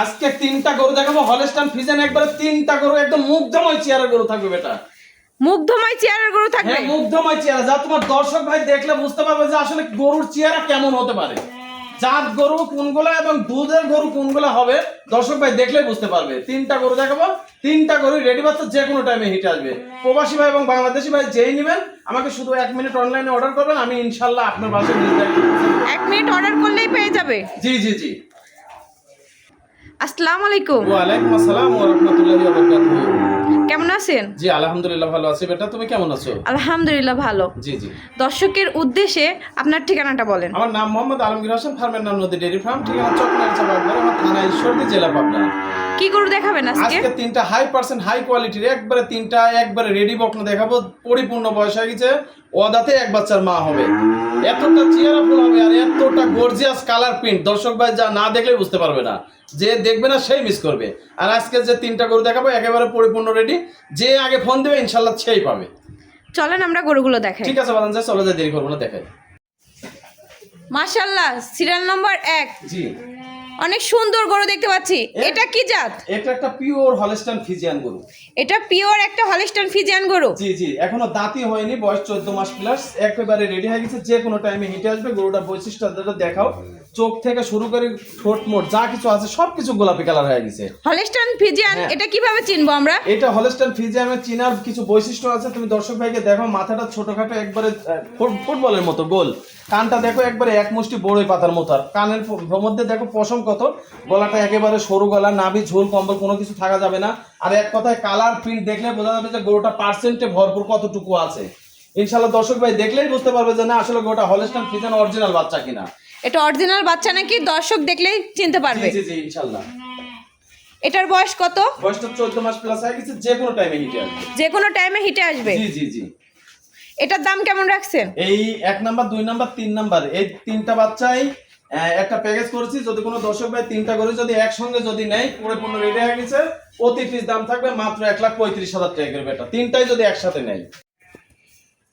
আজকে তিনটা গরু দেখাবো হলস্টাইন ফ্রিজিয়ান, একবারে তিনটা গরু একদম মুগ্ধময় চেহারা গরু থাকবে বেটা। মুগ্ধময় চেহারার গরু থাকবে। হ্যাঁ, মুগ্ধময় চেহারা, যা তোমার দর্শক ভাই দেখলে বুঝতে পারবে যে আসলে গরুর চেহারা কেমন হতে পারে, জাত গরু কোনগুলো এবং দুধের গরু কোনগুলো হবে দর্শক ভাই দেখলেই বুঝতে পারবে। তিনটা গরু দেখাবো, তিনটা গরু রেডি বাচ্চা যে কোনো টাইমে হিটে আসবে। প্রবাসী ভাই এবং বাংলাদেশি ভাই যেই নেবেন আমাকে শুধু 1 মিনিট অনলাইনে অর্ডার করবেন, আমি ইনশাআল্লাহ আপনার বাসায় নিয়ে যাই। 1 মিনিট অর্ডার করলেই পেয়ে যাবে। জি জি জি। আসসালামু আলাইকুম। ওয়া আলাইকুম আসসালাম ওয়া রাহমাতুল্লাহি ওয়া বারাকাতুহু। কেমন আছেন? জি আলহামদুলিল্লাহ ভালো আছি বেটা, তুমি কেমন আছো? আলহামদুলিল্লাহ ভালো। জি জি। দর্শকের উদ্দেশ্যে আপনার ঠিকানাটা বলেন। আমার নাম মোহাম্মদ আলমগীর হোসেন, ফার্মের নাম নদী ডেইরি ফার্ম, ঠিকানা চকনারচা বাগবাড়ি, আমার থানা ঈশ্বরদী, জেলা পাবনা। কি গরু দেখাবেন আজকে? আজকে তিনটা 100% হাই কোয়ালিটির একবারে তিনটা একবারে রেডি বকনা দেখাবো। পরিপূর্ণ বয়স হয়ে গেছে, ওদাতে এক বাচ্চার মা হবে। এতটা চেহারা ফুল হবে আর এতটা গর্জিয়াস কালার প্রিন্ট, দর্শক ভাই যা না দেখলে বুঝতে পারবে না, যে দেখবে না সেই মিস করবে। আর আজকে যে তিনটা গরু দেখাবো একেবারে পরিপূর্ণ রেডি, যে আগে ফোন দেবে ইনশাআল্লাহ সেই পাবে। চলেন আমরা গরুগুলো দেখাই। ঠিক আছে বাদান, যা চলে যায়, দেরি করবো না, দেখাই। মাশাআল্লাহ, সিরিয়াল নম্বর 1। জি, অনেক সুন্দর গরু দেখতে পাচ্ছি। এটা কি জাত? এটা একটা পিওর হলস্টাইন ফ্রিজিয়ান গরু। এটা পিওর একটা হলস্টাইন ফ্রিজিয়ান গরু। জি জি, এখনো দাঁতই হয়নি, বয়স 14 মাস প্লাস, একেবারে রেডি হয়ে গেছে, যে কোনো টাইমে হিটে আসবে। গরুটার বৈশিষ্ট্য দেখাও, চোখ থেকে শুরু করে ঠোঁট মোট যা কিছু আছে সবকিছু গোলাপি কালার হয়ে গেছে। হলস্টাইন ফ্রিজিয়ান, হ্যাঁ। এটা কিভাবে চিনবো আমরা? এটা হলস্টাইন ফ্রিজিয়ানের চিনার কিছু বৈশিষ্ট্য আছে, তুমি দর্শক ভাইকে দেখো। মাথাটা ছোটখাটো একবারে ফুটবলের মতো গোল, কানটা দেখো একবারে এক মুষ্টি বড়ই পাতার মতো, আর কানের মধ্যে দেখো পশম কত, গলাটা একেবারে সরু গলা, নাভি ঝোল কম্বল কোনো কিছু থাকা যাবে না। আর এক কথায় কালার প্রিন্ট দেখলে বোঝা যাবে যে গরুটা পার্সেন্টে ভরপুর কতটুকু আছে। ইনশাআল্লাহ দর্শক ভাই দেখলেই বুঝতে পারবে যে না আসলে গরুটা হলস্টাইন ফ্রিজিয়ান অরিজিনাল বাচ্চা কিনা। এটা অরিজিনাল বাচ্চা নাকি দর্শক দেখলেই চিনতে পারবে। জি জি ইনশাআল্লাহ। এটার বয়স কত? বয়সটা 14 মাস প্লাস হয়ে গেছে, যে কোনো টাইমে হিটে আসবে। যে কোনো টাইমে হিটে আসবে। জি জি জি। এটার দাম কেমন রাখছেন? এই 1 নাম্বার 2 নাম্বার 3 নাম্বার এই তিনটা বাচ্চাই একটা প্যাকেজ করেছি। যদি কোনো দর্শক ভাই তিনটা করে যদি একসঙ্গে যদি নেয়, পরিপূর্ণ রেডি হয়ে গেছে, প্রতি পিস দাম থাকবে মাত্র 1,35,000 টাকা করে বেটা, তিনটাই যদি একসাথে নেয়।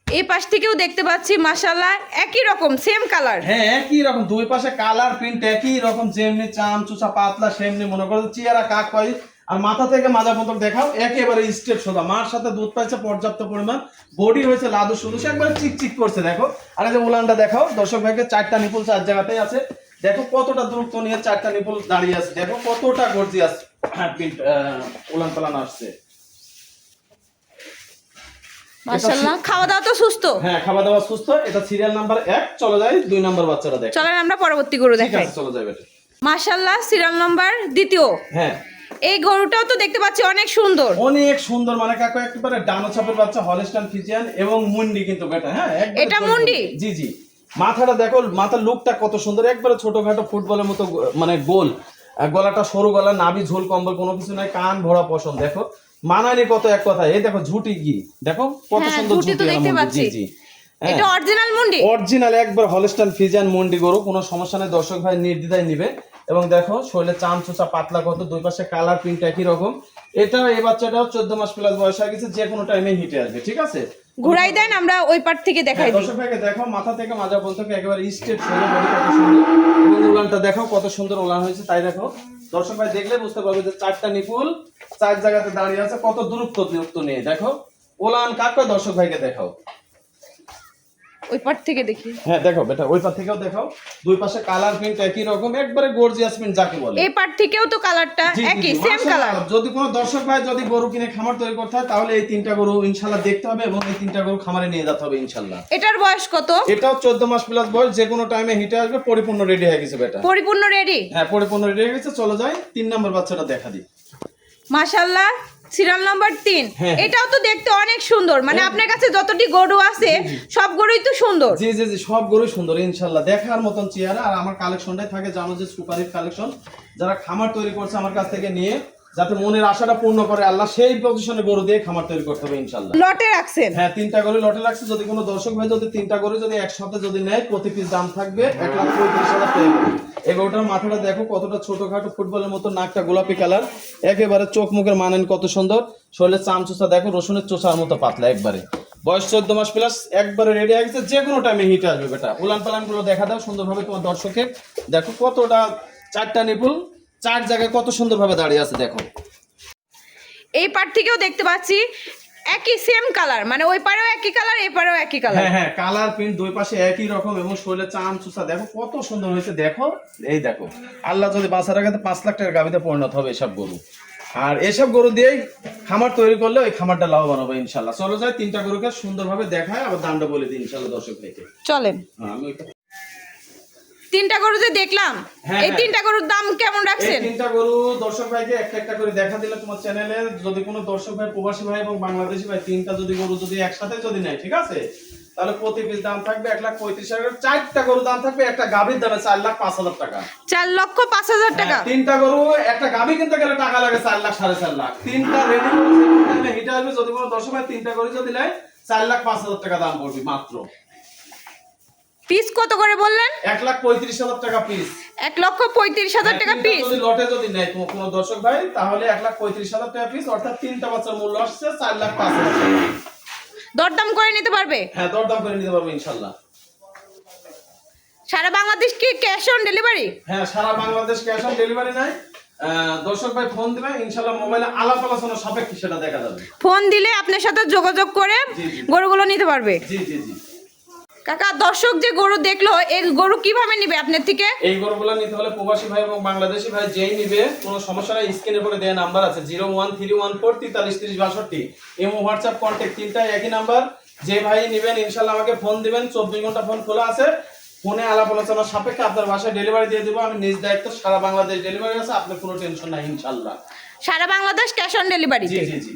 এই পাশ থেকেও দেখতে পাচ্ছি মাশাআল্লাহ একই রকম সেম কালার। হ্যাঁ একই রকম, দুই পাশে কালার প্রিন্ট একই রকম, যেমনি চাম চুচা পাতলা সেমনি মনে করো চেহারা কাক পাই। আর মাথা থেকে মাজা পর্যন্ত দেখাও একেবারে স্ট্রেট সোজা, মার সাথে দুধ পাইছে পর্যাপ্ত পরিমাণ, বডি হয়েছে লাদু শুধু একবারে চিকচিক করছে দেখো। আর এই যে উলানটা দেখাও দর্শক ভাইকে, 4টা নিপুল 4 জায়গাতেই আছে, দেখো কতটা দূরত্ব নিয়ে 4টা নিপুল দাঁড়িয়ে আছে, দেখো কতটা গর্জিয়াস প্রিন্ট উলান পালান আসছে। মাশাআল্লাহ, খাওয়া দাওয়া তো সুস্থ। হ্যাঁ খাওয়া দাওয়া সুস্থ। এটা সিরিয়াল নাম্বার 1, চলে যায় 2 নাম্বার বাচ্চারা দেখো। চলেন আমরা পরবর্তী গরু ঠিক দেখাই। আছে চলে যায় বেটা। মাশাআল্লাহ, সিরিয়াল নাম্বার 2। হ্যাঁ এই গরুটাও তো দেখতে পাচ্ছি অনেক সুন্দর। অনেক সুন্দর, মানে কাকু একেবারে ডানো ছাপের বাচ্চা, হলস্টাইন ফ্রিজিয়ান এবং মুন্ডি কিন্তু বেটা। হ্যাঁ এটা মুন্ডি? জি জি। মাথাটা দেখো, মাথার লুকটা কত সুন্দর, একবারে ছোটখাটো ফুটবলের মতো মানে গোল, গলাটা সরু গলা, নাভি ঝোল কম্বল কোনো কিছু নাই, কান ভরা পশম দেখো, মানানি কত এক কথা। এই দেখো ঝুটি কি দেখো কত হ্যাঁ, সুন্দর ঝুঁটি তো ঝুটি। দেখতে পাচ্ছি। জি জি। এটা অরিজিনাল মুন্ডি? অরিজিনাল একবার হলস্টাইন ফ্রিজিয়ান মুন্ডি গরু, কোনো সমস্যা নেই, দর্শক ভাই নির্দ্বিধায় নিবে। এবং দেখো শরীরে চাম চোচা পাতলা কত, দুই পাশে কালার প্রিন্ট একই রকম। এটা এই বাচ্চাটাও 14 মাস প্লাস বয়স হয়ে গেছে, যে কোনো টাইমে হিটে আসবে। ঠিক আছে ঘুরাই দেন, আমরা ওই পার থেকে দেখাই দিই। দর্শক ভাইকে দেখো, মাথা থেকে মাজা পর্যন্ত একেবারে স্ট্রেট সোজা, বডি কত সুন্দর, এবং উলানটা দেখো কত সুন্দর উলান হয়েছে। তাই দেখো দর্শক ভাই দেখলে বুঝতে পারবে যে 4টা নিপুল 4 জায়গাতে দাঁড়িয়ে আছে, কত দূরত্ব নিয়ে দেখো উলান কাকে। দর্শক ভাইকে দেখাও, ওই পার থেকে দেখি। হ্যাঁ দেখো বেটা, ওই পার থেকেও দেখাও, দুই পাশে কালার প্রিন্ট একই রকম, একবারে গর্জিয়াস প্রিন্ট যাকে বলে। এই পার থেকেও তো কালারটা জি, জি, একই জি, সেম মাশাআল্লাহ। কালার। যদি কোনো দর্শক ভাই যদি গরু কিনে খামার তৈরি করতে হয়, তাহলে এই তিনটা গরু ইনশাআল্লাহ দেখতে হবে এবং এই তিনটা গরু খামারে নিয়ে যেতে হবে ইনশাআল্লাহ। এটার বয়স কত? এটাও 14 মাস প্লাস বয়স, যে কোনো টাইমে হিটে আসবে, পরিপূর্ণ রেডি হয়ে গেছে বেটা। পরিপূর্ণ রেডি? হ্যাঁ পরিপূর্ণ রেডি হয়ে গেছে, চলে যায় 3 নাম্বার বাচ্চাটা দেখা দিই। মাশাআল্লাহ, সিরিয়াল নাম্বার 3। হ্যাঁ। এটাও তো দেখতে অনেক সুন্দর, মানে আপনার কাছে যতটি গরু আছে সব গরুই তো সুন্দর। জি জি জি, সব গরু সুন্দর ইনশাআল্লাহ, দেখার মতন চেহারা। আর আমার কালেকশনটাই থাকে জানো যে সুপারির কালেকশন, যারা খামার তৈরি করছে আমার কাছ থেকে নিয়ে যাতে মনের আশাটা পূর্ণ করে আল্লাহ, সেই পজিশনে গরু দিয়ে খামার তৈরি করতে হবে ইনশাআল্লাহ। লটে রাখছেন? হ্যাঁ 3টা গরু লটে রাখছে। যদি কোনো দর্শক ভাই যদি 3টা গরু যদি একসাথে যদি নেয়, প্রতি পিস দাম থাকবে 1,35,000 টাকা। এই গরুটার মাথাটা দেখো কতটা ছোটখাটো, ফুটবলের মতো, নাকটা গোলাপি কালার, একেবারে চোখ মুখের মানেন কত সুন্দর, শরীরের চাম চোষা দেখো রসুনের চোষার মতো পাতলা একবারে, বয়স 14 মাস প্লাস, একবারে রেডি হয়ে গেছে, যে কোনো টাইমে হিটে আসবে বেটা। উলান পালান গুলো দেখা দাও সুন্দরভাবে তোমার দর্শকের, দেখো কতটা 4টা নিপুল চার জায়গায় কত সুন্দরভাবে দাঁড়িয়ে আছে দেখো। এই পার থেকেও দেখতে পাচ্ছি একই সেম কালার, মানে ওই পারেও একই কালার, এই পারেও একই কালার। হ্যাঁ হ্যাঁ, কালার প্রিন্ট দুই পাশে একই রকম এবং শরীরে চাম চুষা দেখো কত সুন্দর হয়েছে দেখো। এই দেখো, আল্লাহ যদি বাঁচার আগে 5 লাখ টাকার গাভিতে পরিণত হবে এসব গরু। আর এসব গরু দিয়েই খামার তৈরি করলে ওই খামারটা লাভবান হবে ইনশাল্লাহ। চলো যাই, 3টা গরুকে সুন্দরভাবে দেখায় আবার দামটা বলে দিই ইনশাল্লাহ দর্শক ভাইকে। চলেন। হ্যাঁ, আমি ওইটা 3টা গরু যে দেখলাম, হ্যাঁ, এই হ্যাঁ। 3টা গরুর দাম কেমন এই রাখছেন? 3টা গরু দর্শক ভাইকে একটা একটা করে দেখা দিলে তোমার চ্যানেলে যদি কোনো দর্শক ভাই, প্রবাসী ভাই এবং বাংলাদেশি ভাই 3টা যদি গরু যদি একসাথে যদি নেয়, ঠিক আছে, তাহলে প্রতি পিস দাম থাকবে 1,35,000 টাকা। 4টা গরু দাম থাকবে একটা গাভীর দামে 4,05,000 টাকা। 4,05,000 টাকা। 3টা গরু, একটা গাভী কিনতে গেলে টাকা লাগে 4 লাখ 4.5 লাখ। 3টা রেডি করে হিটে আসবে, যদি কোনো দর্শক ভাই 3টা গরু যদি নেয় 4,05,000 টাকা দাম পড়বে মাত্র। পিস কত করে বললেন? 1,35,000 টাকা পিস। 1,35,000 টাকা পিস। যদি লটে যদি নেয় কোনো দর্শক ভাই, তাহলে 1,35,000 টাকা পিস, অর্থাৎ 3টা বাচ্চার মূল্য আসছে 4,05,000 টাকা। দরদাম করে নিতে পারবে? হ্যাঁ, দরদাম করে নিতে পারবে ইনশাল্লাহ। সারা বাংলাদেশ কি ক্যাশ অন ডেলিভারি? হ্যাঁ, সারা বাংলাদেশ ক্যাশ অন ডেলিভারি নাই। দর্শক ভাই ফোন দিবে ইনশাল্লাহ, মোবাইলে আলাপ আলোচনা সাপেক্ষে সেটা দেখা যাবে। ফোন দিলে আপনার সাথে যোগাযোগ করে জি, জি। গরুগুলো নিতে পারবে। জি জি জি। কাকা, দর্শক যে গরু দেখলো, এই গরু কিভাবে নিবে আপনার থেকে? এই গরুগুলো নিতে হলে প্রবাসী ভাই এবং বাংলাদেশি ভাই যেই নিবে কোনো সমস্যা নাই, স্ক্রিনের উপরে দেওয়া নাম্বার আছে 01314433062। এমো হোয়াটসঅ্যাপ কন্ট্যাক্ট 3টাই একই নাম্বার। যে ভাই নিবেন ইনশাল্লাহ আমাকে ফোন দিবেন, 24 ঘন্টা ফোন খোলা আছে। ফোনে আলাপ আলোচনা সাপেক্ষে আপনার বাসায় ডেলিভারি দিয়ে দেবো আমি, নিজ দায়িত্ব। সারা বাংলাদেশ ডেলিভারি আছে, আপনার কোনো টেনশন নাই ইনশাল্লাহ। সারা বাংলাদেশ ক্যাশ অন ডেলিভারি। জি জি জি।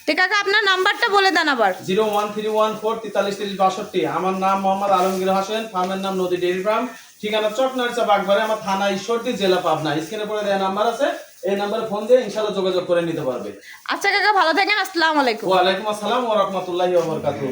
তো কাকা, আপনার নাম্বারটা বলে দেন আবার। 01314433062। আমার নাম মোহাম্মদ আলমগীর হোসেন, ফার্মের নাম নদী ডেইরি ফার্ম, ঠিকানা চকনারিচা বাগবাড়ি, আমার থানা ঈশ্বরদী, জেলা পাবনা। স্ক্রিনে পড়ে দেওয়া নাম্বার আছে, এই নাম্বারে ফোন দিয়ে ইনশাআল্লাহ যোগাযোগ করে নিতে পারবে। আচ্ছা কাকা, ভালো থাকেন। আসসালামু আলাইকুম। ওয়া আলাইকুম আসসালাম ওয়া রাহমাতুল্লাহি ওয়া বারাকাতুহু।